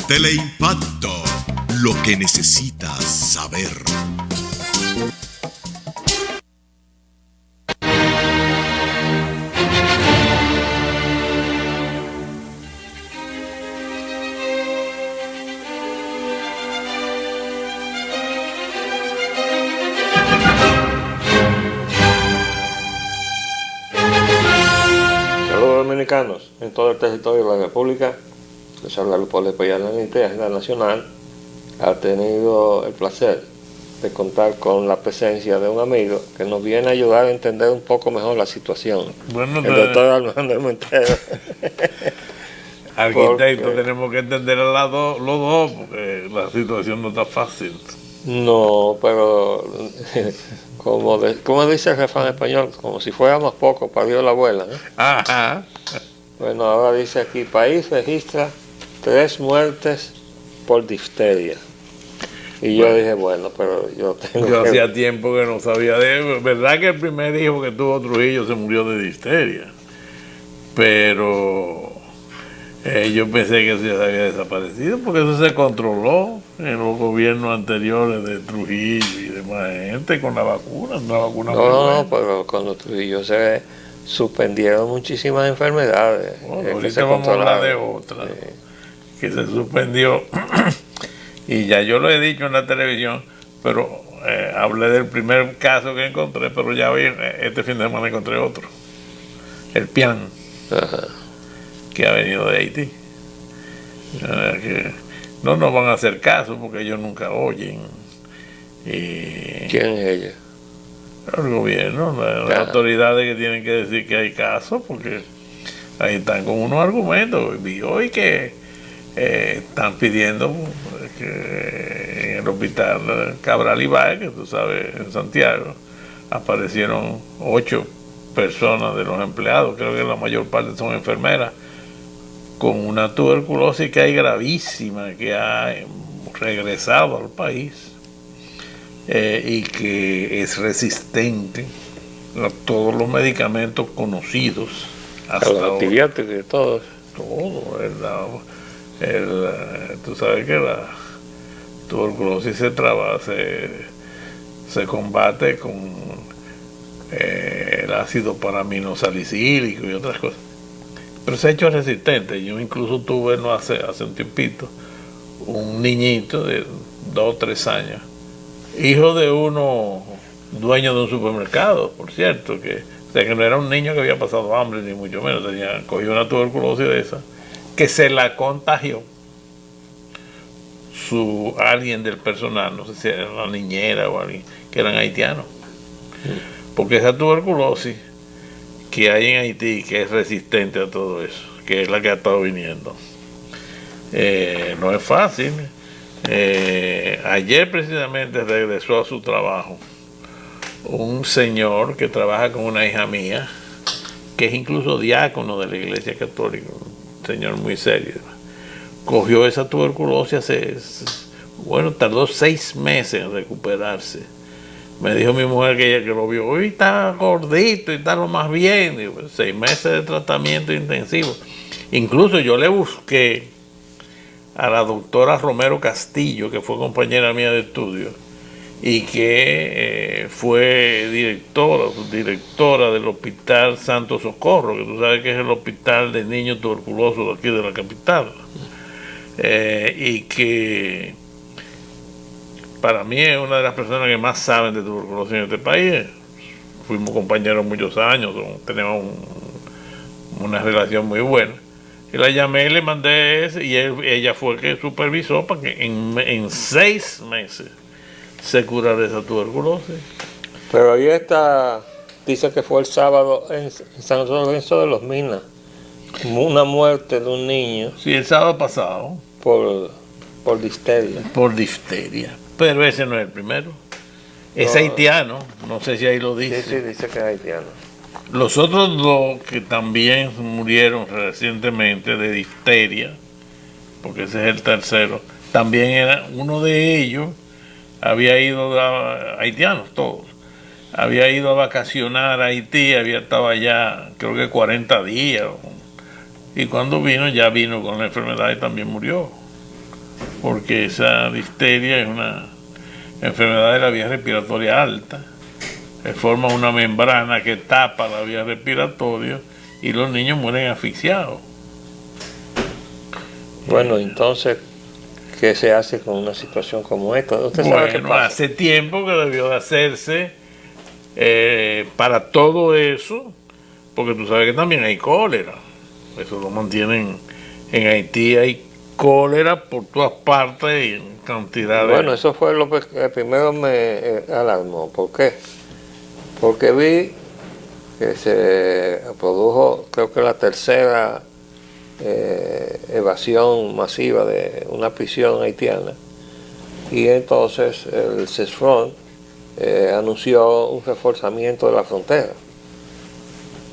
Teleimpacto, lo que necesitas saber. Saludos dominicanos en todo el territorio de la República. Les habla Leopoldo Pellananite, Agenda Nacional. Ha tenido el placer de contar con la presencia de un amigo que nos viene a ayudar a entender un poco mejor la situación. Bueno, el doctor Armando Montero. Arquitecto, tenemos que entender los dos, porque la situación no está fácil. No, pero como dice el refrán español, como si fuéramos pocos, parió la abuela, ¿no? Ajá. Bueno, ahora dice aquí, país registra 3 muertes por difteria. Y yo dije, bueno, pero yo hacía tiempo que no sabía de eso. ¿Verdad que el primer hijo que tuvo Trujillo se murió de difteria? Pero yo pensé que se había desaparecido, porque eso se controló en los gobiernos anteriores de Trujillo y demás gente con la vacuna, una vacuna muy buena. No, pero cuando Trujillo se suspendieron muchísimas enfermedades. Bueno, ahorita vamos a hablar de otra, que se suspendió, y ya yo lo he dicho en la televisión, pero hablé del primer caso que encontré, pero ya hoy, este fin de semana encontré otro, el PIAN. Ajá. Que ha venido de Haití. Que no nos van a hacer caso porque ellos nunca oyen. ¿Quién es ella? El gobierno, las autoridades que tienen que decir que hay caso, porque ahí están con unos argumentos. Y hoy que están pidiendo que en el hospital Cabral Ibáez, que tú sabes, en Santiago, aparecieron 8 personas de los empleados, creo que la mayor parte son enfermeras, con una tuberculosis que hay gravísima, que ha regresado al país y que es resistente a todos los medicamentos conocidos. Hasta los antibióticos y todo. Todo, tú sabes que la tuberculosis se combate con el ácido paraminosalicílico y otras cosas. Pero se ha hecho resistente. Yo incluso tuve, no hace un tiempito, un niñito de 2 o 3 años, hijo de uno dueño de un supermercado, por cierto, que no era un niño que había pasado hambre, ni mucho menos, cogió una tuberculosis de esa, que se la contagió alguien del personal, no sé si era la niñera o alguien, que eran haitianos. Porque esa tuberculosis que hay en Haití, que es resistente a todo eso, que es la que ha estado viniendo, no es fácil. Ayer precisamente regresó a su trabajo un señor que trabaja con una hija mía, que es incluso diácono de la Iglesia Católica, un señor muy serio. Cogió esa tuberculosis tardó 6 meses en recuperarse. Me dijo mi mujer que ella que lo vio, hoy está gordito y está lo más bien. Digo, 6 meses de tratamiento intensivo. Incluso yo le busqué a la doctora Romero Castillo, que fue compañera mía de estudio, y que fue subdirectora del Hospital Santo Socorro, que tú sabes que es el hospital de niños tuberculosos de aquí de la capital. Y que para mí es una de las personas que más saben de tuberculosis en este país. Fuimos compañeros muchos años, tenemos una relación muy buena. Y la llamé y le mandé ese, y ella fue que supervisó para que en 6 meses se curara esa tuberculosis. Pero ahí está, dice que fue el sábado en San Lorenzo de los Minas, una muerte de un niño. Sí, el sábado pasado. Por difteria. Por difteria. Pero ese no es el primero. Es haitiano, no sé si ahí lo dice. Sí, dice que es haitiano. Los otros 2 que también murieron recientemente de difteria, porque ese es el tercero, también era uno de ellos, había ido haitianos todos, había ido a vacacionar a Haití, había estado allá creo que 40 días, y cuando vino, ya vino con la enfermedad y también murió. porque esa difteria es una enfermedad de la vía respiratoria alta. Forma una membrana que tapa la vía respiratoria y los niños mueren asfixiados. Bueno, entonces, ¿qué se hace con una situación como esta? ¿Usted sabe qué pasa? Hace tiempo que debió de hacerse para todo eso, porque tú sabes que también hay cólera. Eso lo mantienen en Haití, hay cólera por todas partes y en cantidad de... Bueno, eso fue lo que primero me alarmó. ¿Por qué? Porque vi que se produjo, creo que la tercera evasión masiva de una prisión haitiana, y entonces el CESFRON anunció un reforzamiento de la frontera.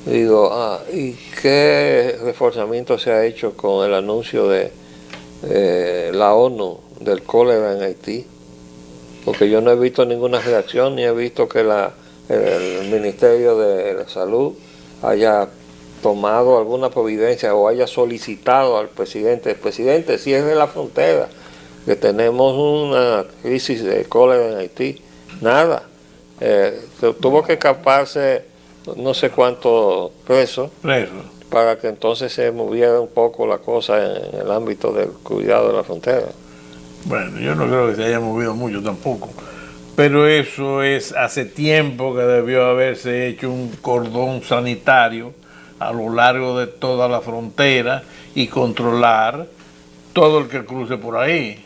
Y digo, ¿y qué reforzamiento se ha hecho con el anuncio de la ONU del cólera en Haití? Porque yo no he visto ninguna reacción, ni he visto que el Ministerio de la Salud haya tomado alguna providencia o haya solicitado al presidente: el presidente, cierre la frontera, que tenemos una crisis de cólera en Haití. Nada. Tuvo que escaparse no sé cuántos presos para que entonces se moviera un poco la cosa en el ámbito del cuidado de la frontera. Bueno, yo no creo que se haya movido mucho tampoco, pero eso es hace tiempo que debió haberse hecho un cordón sanitario a lo largo de toda la frontera y controlar todo el que cruce por ahí.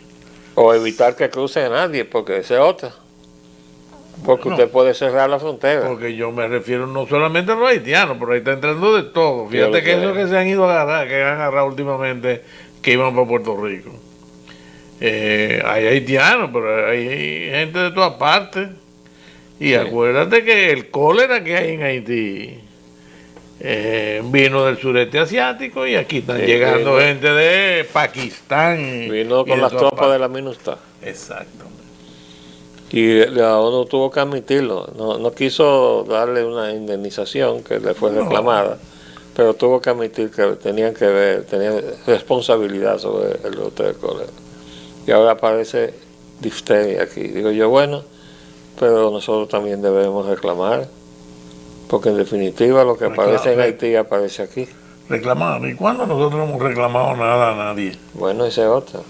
O evitar que cruce a nadie, porque esa es otra. Porque usted puede cerrar la frontera. Porque yo me refiero no solamente a los haitianos, pero ahí está entrando de todo. Fíjate que eso que se han ido a agarrar, que han agarrado últimamente, que iban para Puerto Rico. Hay haitianos, pero hay gente de todas partes. Y acuérdate que el cólera que hay en Haití vino del sureste asiático, y aquí están llegando gente de Pakistán. Vino con las tropas de la MINUSTAH. Exacto. Y la ONU tuvo que admitirlo. No quiso darle una indemnización que le fue reclamada, pero tuvo que admitir que tenían responsabilidad sobre el brote del cólera. Y ahora aparece difteria aquí. Digo yo, bueno, pero nosotros también debemos reclamar, porque en definitiva lo que aparece en Haití aparece aquí. Reclamar. ¿Y cuándo nosotros no hemos reclamado nada a nadie? Bueno, esa es otra.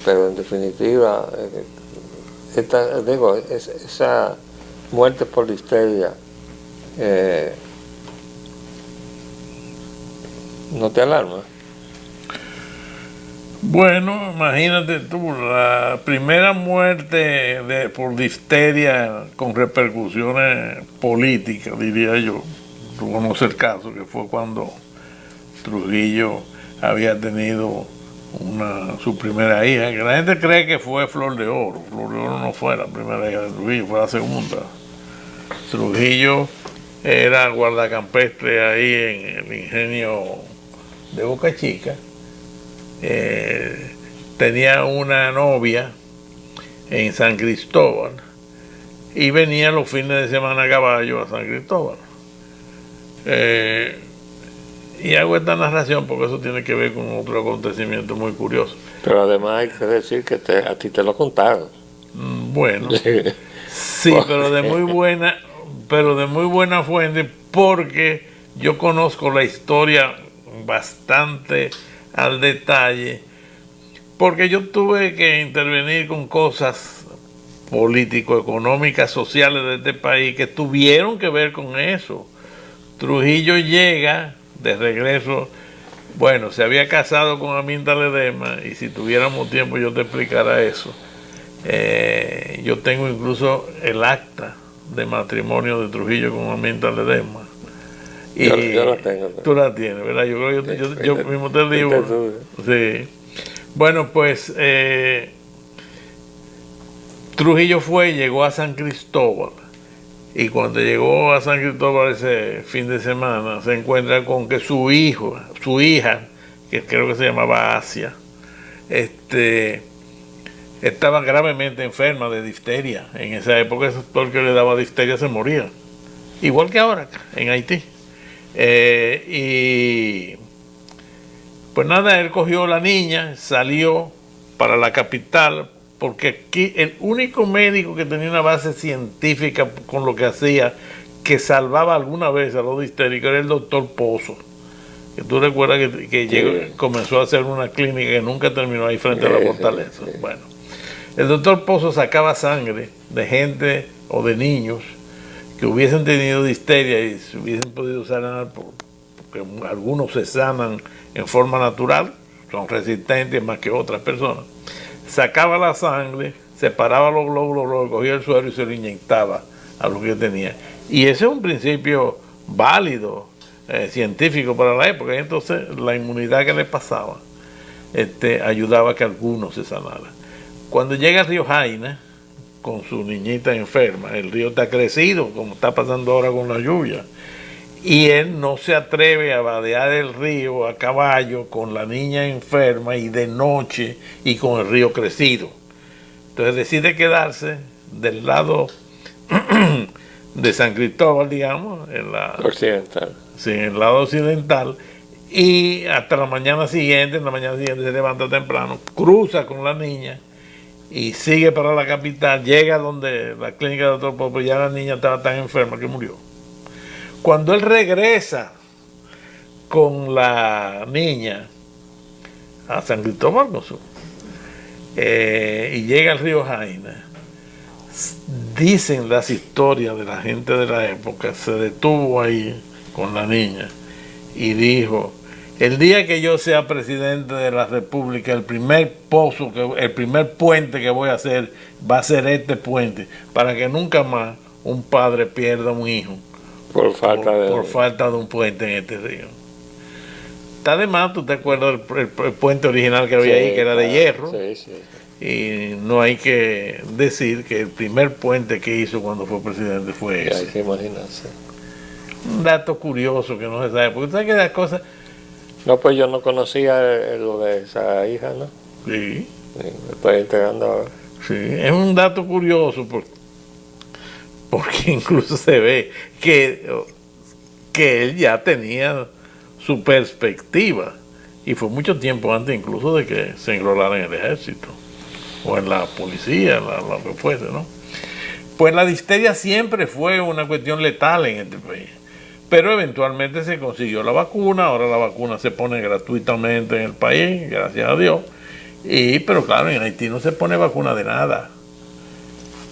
Pero en definitiva, esa muerte por difteria, ¿no te alarma? Bueno, imagínate tú, la primera muerte por difteria con repercusiones políticas, diría yo. Tú conoces el caso, que fue cuando Trujillo había tenido su primera hija, que la gente cree que fue Flor de Oro. Flor de Oro no fue la primera hija de Trujillo, fue la segunda. Trujillo era guardacampestre ahí en el ingenio de Boca Chica. Tenía una novia en San Cristóbal y venía los fines de semana a caballo a San Cristóbal. Y hago esta narración porque eso tiene que ver con otro acontecimiento muy curioso. Pero además hay que decir que a ti te lo contaron. Bueno, sí, pero de muy buena fuente, porque yo conozco la historia bastante al detalle, porque yo tuve que intervenir con cosas político-económicas, sociales de este país que tuvieron que ver con eso. Trujillo llega de regreso, bueno, se había casado con Aminta Ledesma, y si tuviéramos tiempo yo te explicara eso. Yo tengo incluso el acta de matrimonio de Trujillo con Aminta Ledesma. Y yo la tengo. Tú la tienes, ¿verdad? Yo creo que yo mismo te digo. Sí. Bueno, pues Trujillo llegó a San Cristóbal. Y cuando llegó a San Cristóbal ese fin de semana, se encuentra con que su hija, que creo que se llamaba Asia, estaba gravemente enferma de difteria. En esa época, todo el que le daba difteria se moría. Igual que ahora, en Haití. Y Pues nada, él cogió a la niña, salió para la capital, porque aquí el único médico que tenía una base científica con lo que hacía, que salvaba alguna vez a los distéricos, era el doctor Pozo. Que tú recuerdas que llegó, comenzó a hacer una clínica que nunca terminó ahí frente a la fortaleza. Bueno, el doctor Pozo sacaba sangre de gente o de niños que hubiesen tenido difteria y se hubiesen podido sanar, porque algunos se sanan en forma natural, son resistentes más que otras personas. Sacaba la sangre, separaba los glóbulos rojos, cogía el suero y se lo inyectaba a lo que tenía. Y ese es un principio válido, científico para la época. Y entonces la inmunidad que le pasaba ayudaba a que algunos se sanaran. Cuando llega al río Jaina con su niñita enferma, el río está crecido, como está pasando ahora con la lluvia, y él no se atreve a vadear el río a caballo con la niña enferma y de noche y con el río crecido. Entonces decide quedarse del lado de San Cristóbal, digamos, en occidental. Sí, en el lado occidental, y hasta la mañana siguiente, se levanta temprano, cruza con la niña y sigue para la capital, llega donde la clínica de Dr. Pozo, ya la niña estaba tan enferma que murió. Cuando él regresa con la niña a San Cristóbal, y llega al río Jaina, dicen las historias de la gente de la época, se detuvo ahí con la niña y dijo: el día que yo sea presidente de la República, el primer puente que voy a hacer va a ser este puente, para que nunca más un padre pierda un hijo por falta de un puente en este río. Además, tú te acuerdas del puente original que había ahí, que era de hierro. Sí. Y no hay que decir que el primer puente que hizo cuando fue presidente fue ese. Hay que imaginarse. Un dato curioso que no se sabe, porque tú sabes que las cosas... No, pues yo no conocía lo de esa hija, ¿no? Sí. Me estoy enterando ahora. Sí, es un dato curioso porque incluso se ve que él ya tenía su perspectiva, y fue mucho tiempo antes incluso de que se enrolara en el ejército o en la policía, lo que fuese, ¿no? Pues la difteria siempre fue una cuestión letal en este país, pero eventualmente se consiguió la vacuna. Ahora la vacuna se pone gratuitamente en el país, gracias a Dios, pero claro, en Haití no se pone vacuna de nada,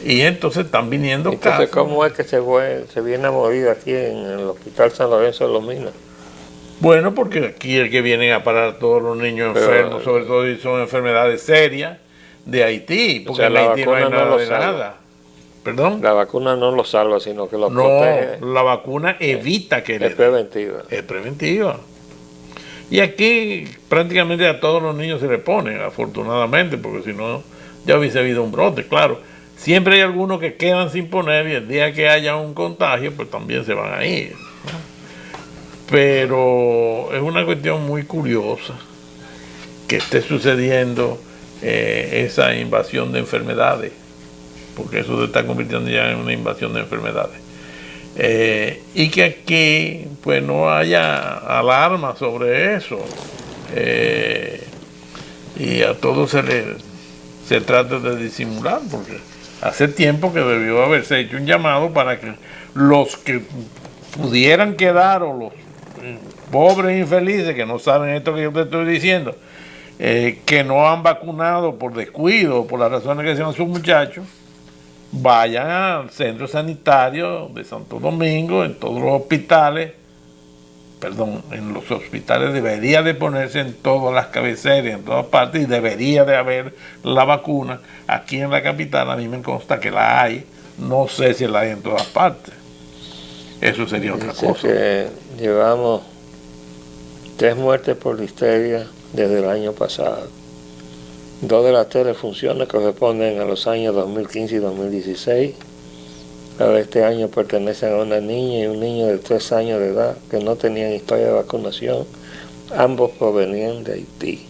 y entonces están viniendo casos. Entonces, ¿cómo es que se viene a morir aquí en el Hospital San Lorenzo de los Minas? Bueno, porque aquí el que vienen a parar todos los niños enfermos, sobre todo si son enfermedades serias, de Haití, porque en Haití no hay nada de nada. ¿Perdón? La vacuna no lo salva, sino que lo protege. No, la vacuna evita que es preventiva. Es preventiva. Y aquí prácticamente a todos los niños se le pone, afortunadamente, porque si no, ya hubiese habido un brote, claro. Siempre hay algunos que quedan sin poner, y el día que haya un contagio, pues también se van a ir, ¿no? Pero es una cuestión muy curiosa que esté sucediendo esa invasión de enfermedades, porque eso se está convirtiendo ya en una invasión de enfermedades, y que aquí pues no haya alarma sobre eso, y a todos se trata de disimular, porque hace tiempo que debió haberse hecho un llamado para que los que pudieran quedar, o los pobres infelices que no saben esto que yo te estoy diciendo, que no han vacunado por descuido o por las razones que sean sus muchachos, vayan al centro sanitario de Santo Domingo, en todos los hospitales, en los hospitales debería de ponerse en todas las cabeceras, en todas partes, y debería de haber la vacuna. Aquí en la capital a mí me consta que la hay, no sé si la hay en todas partes. Eso sería otra cosa. Que llevamos 3 muertes por difteria desde el año pasado. 2 de las 3 funciones corresponden a los años 2015 y 2016. Ahora este año pertenecen a una niña y un niño de 3 años de edad que no tenían historia de vacunación. Ambos provenían de Haití.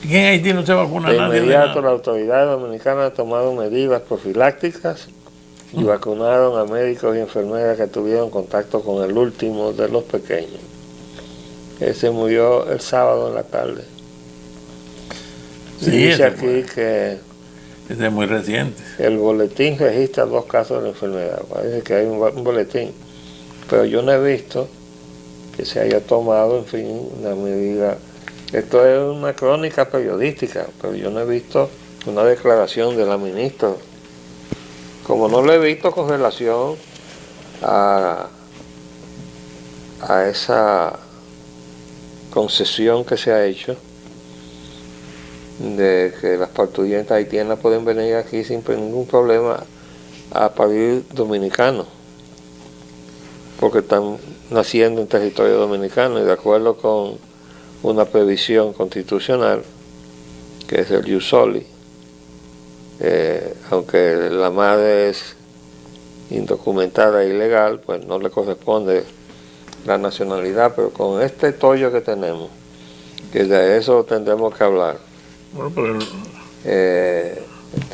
¿Y en Haití no se vacuna de nadie? De inmediato nada. la autoridad dominicana ha tomado medidas profilácticas y vacunaron a médicos y enfermeras que tuvieron contacto con el último de los pequeños. Se murió el sábado en la tarde. Sí, dice aquí que ese es muy reciente. el boletín registra 2 casos de la enfermedad. Parece que hay un boletín, pero yo no he visto que se haya tomado, en fin, una medida. Esto es una crónica periodística, pero yo no he visto una declaración de la ministra. Como no lo he visto con relación a esa concesión que se ha hecho de que las parturientas haitianas pueden venir aquí sin ningún problema a parir dominicanos, porque están naciendo en territorio dominicano y de acuerdo con una previsión constitucional que es el ius soli, aunque la madre es indocumentada e ilegal, pues no le corresponde la nacionalidad, pero con este tollo que tenemos, que de eso tendremos que hablar. Bueno, pero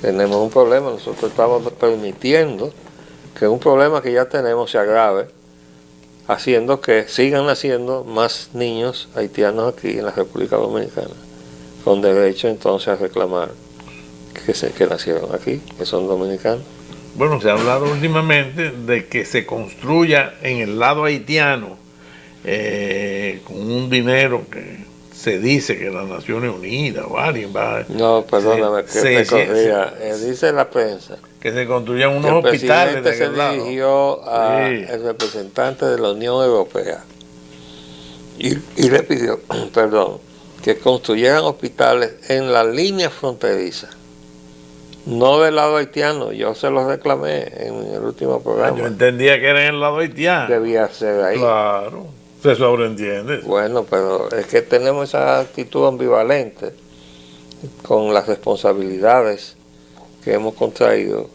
tenemos un problema. Nosotros estamos permitiendo que un problema que ya tenemos se agrave, haciendo que sigan naciendo más niños haitianos aquí en la República Dominicana, con derecho entonces a reclamar que nacieron aquí, que son dominicanos. bueno, se ha hablado últimamente de que se construya en el lado haitiano con un dinero que se dice que las Naciones Unidas o alguien va. No, perdóname, que te corría. Dice la prensa que se construyan unos el hospitales presidente se dirigió al representante de la Unión Europea y le pidió, perdón, que construyeran hospitales en la línea fronteriza, no del lado haitiano. Yo se los reclamé en el último programa. Yo entendía que era en el lado haitiano. Debía ser ahí. Claro, se sobreentiende. Bueno, pero es que tenemos esa actitud ambivalente con las responsabilidades que hemos contraído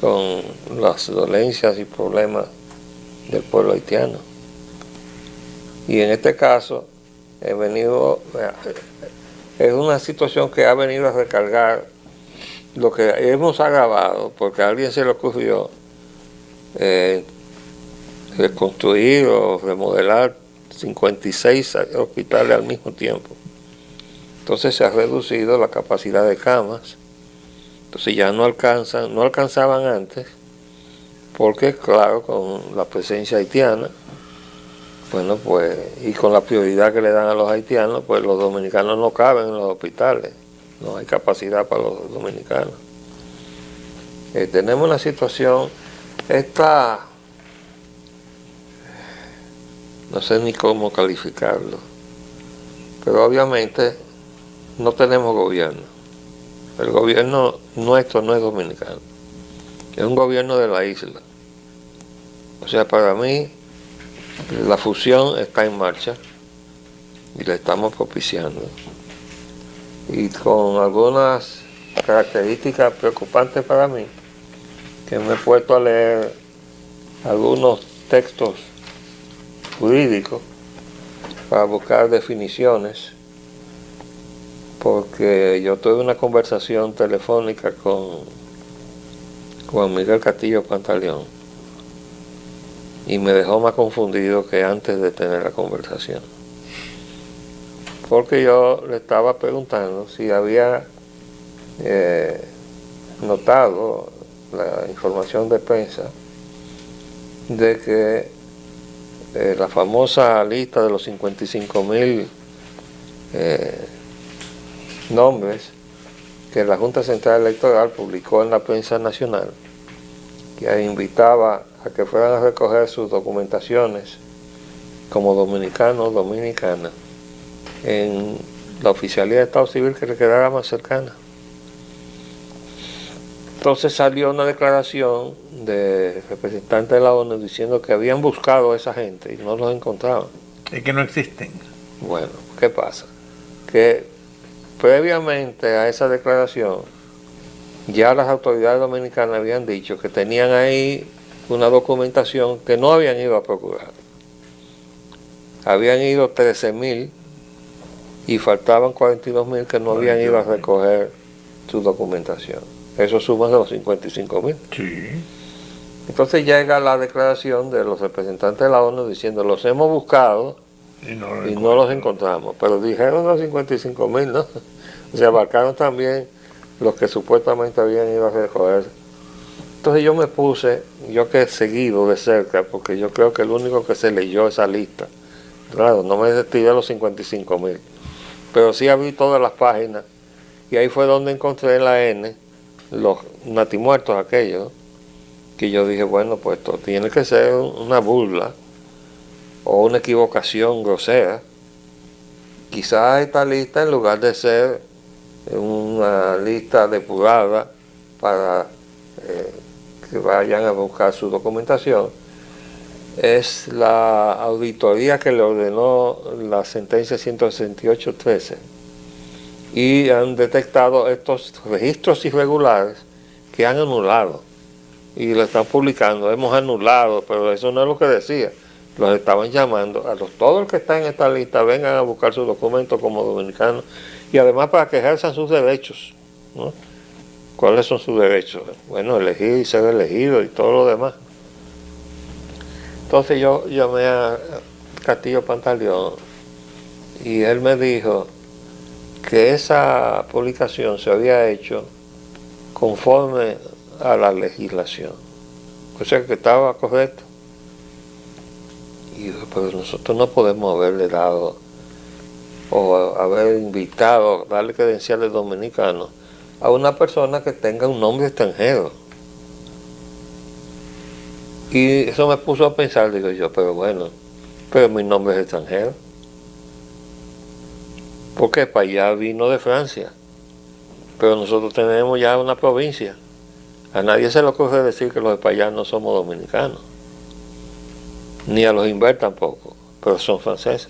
con las dolencias y problemas del pueblo haitiano. Y en este caso es una situación que ha venido a recargar lo que hemos agravado, porque a alguien se le ocurrió reconstruir o remodelar 56 hospitales al mismo tiempo. Entonces se ha reducido la capacidad de camas. Entonces ya no alcanzaban antes, porque claro, con la presencia haitiana, bueno, pues, y con la prioridad que le dan a los haitianos, pues los dominicanos no caben en los hospitales, no hay capacidad para los dominicanos. Tenemos una situación, no sé ni cómo calificarlo, pero obviamente no tenemos gobierno. El gobierno nuestro no es dominicano, es un gobierno de la isla. O sea, para mí la fusión está en marcha y la estamos propiciando, y con algunas características preocupantes para mí, que me he puesto a leer algunos textos jurídicos para buscar definiciones, porque yo tuve una conversación telefónica con Juan Miguel Castillo Pantaleón y me dejó más confundido que antes de tener la conversación, porque yo le estaba preguntando si había notado la información de prensa de que la famosa lista de los 55,000 nombres que la Junta Central Electoral publicó en la prensa nacional, que invitaba a que fueran a recoger sus documentaciones como dominicanos o dominicanas en la oficialía de Estado Civil que le quedara más cercana. Entonces salió una declaración de representantes de la ONU diciendo que habían buscado a esa gente y no los encontraban. Es que no existen. Bueno, ¿qué pasa? Que previamente a esa declaración ya las autoridades dominicanas habían dicho que tenían ahí una documentación que no habían ido a procurar. Habían ido 13,000 y faltaban 42,000 que no habían ido a recoger su documentación. Eso suma de los 55,000. Sí. Entonces llega la declaración de los representantes de la ONU diciendo: los hemos buscado y no los encontramos. Pero dijeron los 55,000, ¿no? Se abarcaron también los que supuestamente habían ido a recoger. Entonces yo me puse, yo que he seguido de cerca, porque yo creo que el único que se leyó esa lista, claro, no me escribí a los 55,000, pero sí abrí todas las páginas, y ahí fue donde encontré en la N los natimuertos aquellos, ¿no? Que yo dije, bueno, pues esto tiene que ser una burla o una equivocación grosera. Quizás esta lista, en lugar de ser una lista depurada para que vayan a buscar su documentación, es la auditoría que le ordenó la sentencia 168-13, y han detectado estos registros irregulares que han anulado y lo están publicando. Hemos anulado, pero eso no es lo que decía. Los estaban llamando a todos los que están en esta lista, vengan a buscar sus documentos como dominicanos, y además para que ejerzan sus derechos, ¿no? ¿Cuáles son sus derechos? Bueno, elegir y ser elegido y todo lo demás. Entonces yo llamé a Castillo Pantaleón y él me dijo que esa publicación se había hecho conforme a la legislación, o sea que estaba correcto. Y yo, pero nosotros no podemos haberle dado o haber invitado, darle credenciales dominicanos a una persona que tenga un nombre extranjero. Y eso me puso a pensar, digo yo, pero bueno, pero mi nombre es extranjero, porque para allá vino de Francia, pero nosotros tenemos ya una provincia. A nadie se le ocurre decir que los de para allá no somos dominicanos, ni a los Inver tampoco, pero son franceses,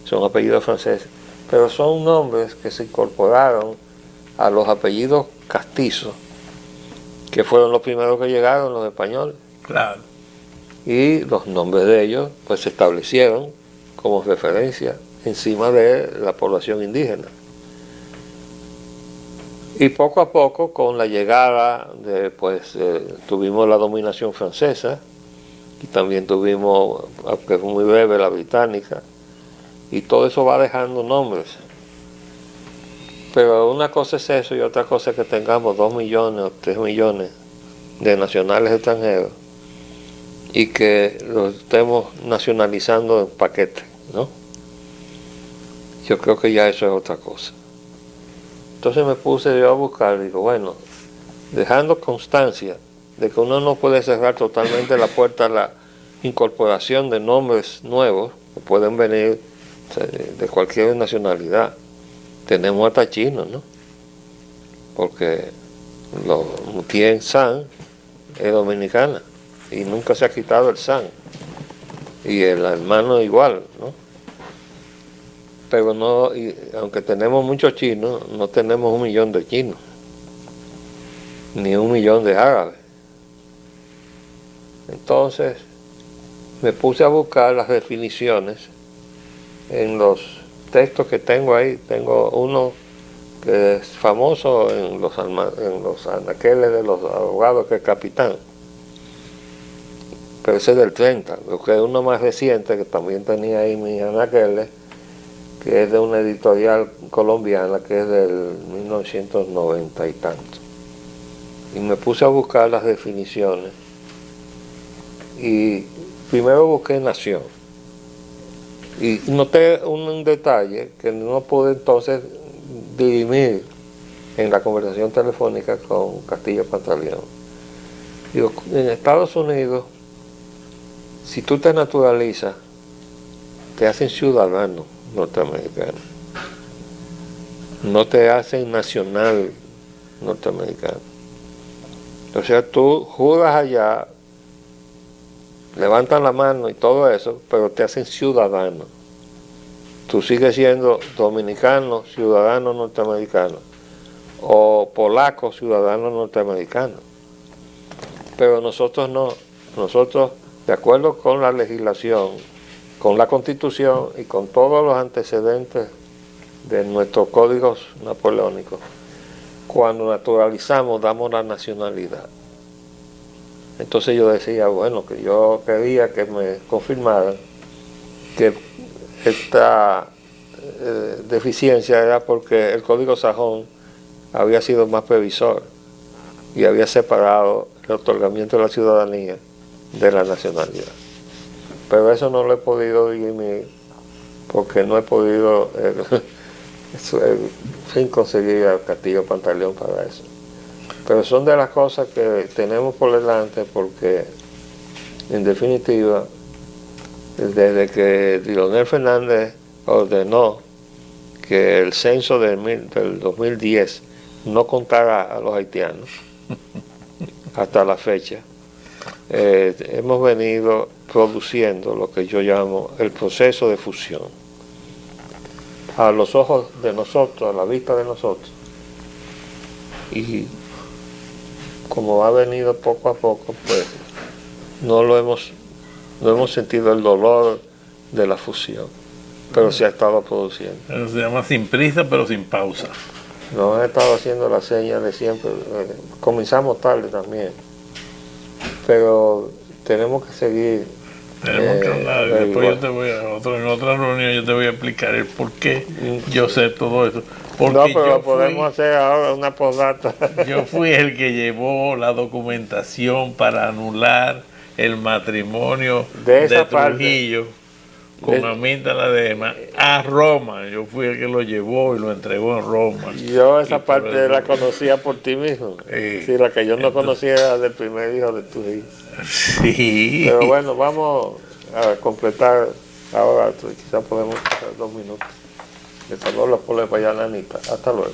son apellidos franceses, pero son nombres que se incorporaron a los apellidos castizos, que fueron los primeros que llegaron, los españoles. Claro. Y los nombres de ellos pues se establecieron como referencia encima de la población indígena. Y poco a poco, con la llegada de, tuvimos la dominación francesa, y también tuvimos, aunque fue muy breve, la británica, y todo eso va dejando nombres. Pero una cosa es eso y otra cosa es que tengamos 2 millones o 3 millones de nacionales extranjeros y que los estemos nacionalizando en paquete, ¿no? Yo creo que ya eso es otra cosa. Entonces me puse yo a buscar, digo, bueno, dejando constancia de que uno no puede cerrar totalmente la puerta a la incorporación de nombres nuevos que pueden venir de cualquier nacionalidad. Tenemos hasta chinos, ¿no? Porque Tien San es dominicana y nunca se ha quitado el San, y el hermano igual, ¿no? Pero no, y aunque tenemos muchos chinos, no tenemos 1 millón de chinos, ni 1 millón de árabes. Entonces me puse a buscar las definiciones en los textos que tengo ahí. Tengo uno que es famoso en los anaqueles de los abogados, que es Capitán, pero ese es del 30, lo que es uno más reciente que también tenía ahí mis anaqueles, que es de una editorial colombiana que es del 1990 y tanto. Y me puse a buscar las definiciones y primero busqué nación y noté un detalle que no pude entonces dirimir en la conversación telefónica con Castillo Pantaleón. Digo, en Estados Unidos, si tú te naturalizas, te hacen ciudadano norteamericano, no te hacen nacional norteamericano. O sea, tú juras allá, levantan la mano y todo eso, pero te hacen ciudadano. Tú sigues siendo dominicano, ciudadano norteamericano, o polaco, ciudadano norteamericano. Pero nosotros no. Nosotros, de acuerdo con la legislación, con la Constitución y con todos los antecedentes de nuestros códigos napoleónicos, cuando naturalizamos damos la nacionalidad. Entonces yo decía, bueno, que yo quería que me confirmaran que esta deficiencia era porque el Código Sajón había sido más previsor y había separado el otorgamiento de la ciudadanía de la nacionalidad. Pero eso no lo he podido dirimir porque no he podido sin conseguir al Castillo Pantaleón para eso. Pero son de las cosas que tenemos por delante porque, en definitiva, desde que Leonel Fernández ordenó que el censo del 2010 no contara a los haitianos hasta la fecha, hemos venido produciendo lo que yo llamo el proceso de fusión. A los ojos de nosotros, a la vista de nosotros. Y como ha venido poco a poco, pues no hemos sentido el dolor de la fusión, pero se ha estado produciendo. Eso se llama sin prisa, pero sin pausa. Nos han estado haciendo la seña de siempre. Comenzamos tarde también, pero tenemos que seguir. Tenemos que hablar. Después yo te voy en otra reunión yo te voy a explicar el por qué yo sé todo eso. Porque no, pero lo podemos hacer ahora, una postdata. Yo fui el que llevó la documentación para anular el matrimonio de Trujillo con Aminta Ledesma a Roma. Yo fui el que lo llevó y lo entregó en Roma. Yo esa parte la conocía por ti mismo. Sí, la que yo no conocía era del primer hijo de Trujillo. Sí. Pero bueno, vamos a completar ahora, quizás podemos pasar 2 minutos. Que saludó la pobre para allá, Anita. Hasta luego.